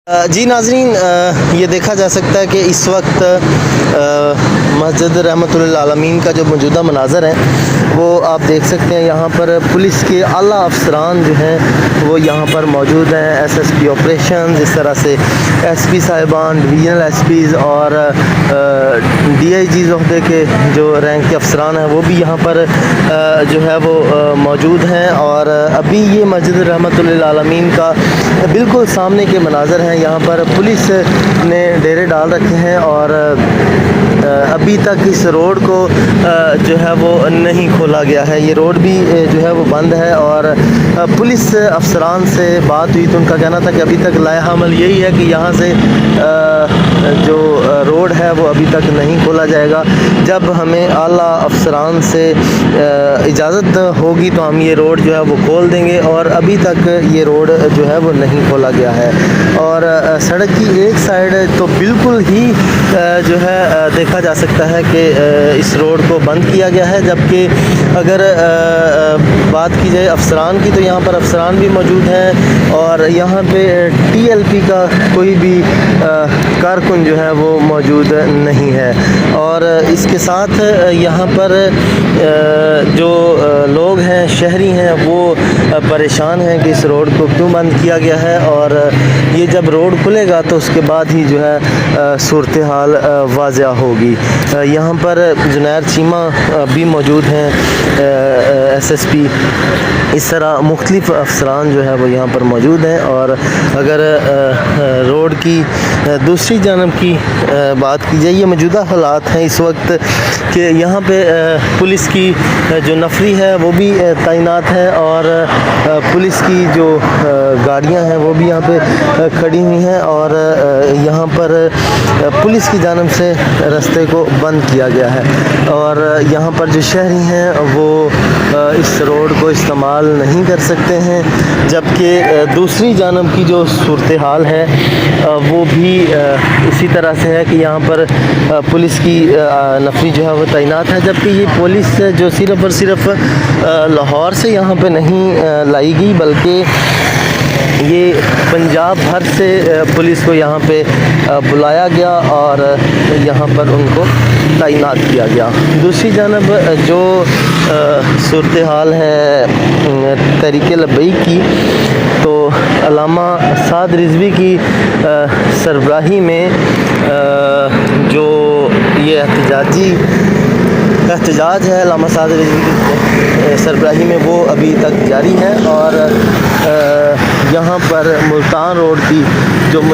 جی ناظرین، یہ دیکھا جا سکتا ہے کہ اس وقت مسجد رحمت للعالمین کا جو موجودہ مناظر ہے وہ آپ دیکھ سکتے ہیں۔ یہاں پر پولیس کے اعلیٰ افسران جو ہیں وہ یہاں پر موجود ہیں۔ ایس ایس پی آپریشنز، اس طرح سے ایس پی صاحبان، ڈویژنل ایس پیز اور ڈی آئی جیز عہدے کے جو رینک کے افسران ہیں وہ بھی یہاں پر جو ہے وہ موجود ہیں۔ اور ابھی یہ مسجد رحمت للعالمین کا بالکل سامنے کے مناظر ہیں۔ یہاں پر پولیس نے ڈیرے ڈال رکھے ہیں اور ابھی تک اس روڈ کو جو ہے وہ نہیں کھولا گیا ہے۔ یہ روڈ بھی جو ہے وہ بند ہے اور پولیس افسران سے بات ہوئی تو ان کا کہنا تھا کہ ابھی تک لائحہ عمل یہی ہے کہ یہاں سے جو روڈ ہے وہ ابھی تک نہیں کھولا جائے گا۔ جب ہمیں اعلیٰ افسران سے اجازت ہوگی تو ہم یہ روڈ جو ہے وہ کھول دیں گے، اور ابھی تک یہ روڈ جو ہے وہ نہیں کھولا گیا ہے۔ اور سڑک کی ایک سائیڈ تو بالکل ہی جو ہے دیکھا جا سکتا ہے کہ اس روڈ کو بند کیا گیا ہے، جبکہ اگر بات کی جائے افسران کی تو یہاں پر افسران بھی موجود ہیں اور یہاں پہ ٹی ایل پی کا کوئی بھی کارکن جو ہے وہ موجود نہیں ہے۔ اور اس کے ساتھ یہاں پر جو لوگ ہیں، شہری ہیں، وہ پریشان ہیں کہ اس روڈ کو کیوں بند کیا گیا ہے، اور یہ جب روڈ کھلے گا تو اس کے بعد ہی جو ہے صورتحال واضح ہوگی۔ یہاں پر جنید چیمہ بھی موجود ہیں، ایس ایس پی، اس طرح مختلف افسران جو ہے وہ یہاں پر موجود ہیں۔ اور اگر روڈ کی دوسری جانب کی بات کی جائے، یہ موجودہ حالات ہیں اس وقت کہ یہاں پہ پولیس کی جو نفری ہے وہ بھی تعینات ہے اور پولیس کی جو گاڑیاں ہیں وہ بھی یہاں پہ کھڑی ہوئی ہیں، اور یہاں پر پولیس کی جانب سے رستے کو بند کیا گیا ہے، اور یہاں پر جو شہری ہیں وہ اس روڈ کو استعمال نہیں کر سکتے ہیں، جبکہ دوسری جانب کی جو صورتحال ہے وہ بھی اسی طرح سے ہے کہ یہاں پر پولیس کی نفری جو ہے وہ تعینات ہے، جبکہ یہ پولیس جو صرف اور صرف لاہور سے یہاں پہ نہیں لائی گئی بلکہ یہ پنجاب بھر سے پولیس کو یہاں پہ بلایا گیا اور یہاں پر ان کو تعینات کیا گیا۔ دوسری جانب جو صورتحال ہے تحریک لبیک کی، تو علامہ سعد رضوی کی سربراہی میں جو یہ احتجاج ہے علامہ سعد رضوی کی سربراہی میں، وہ ابھی تک جاری ہے، اور یہاں پر ملتان روڈ کی جو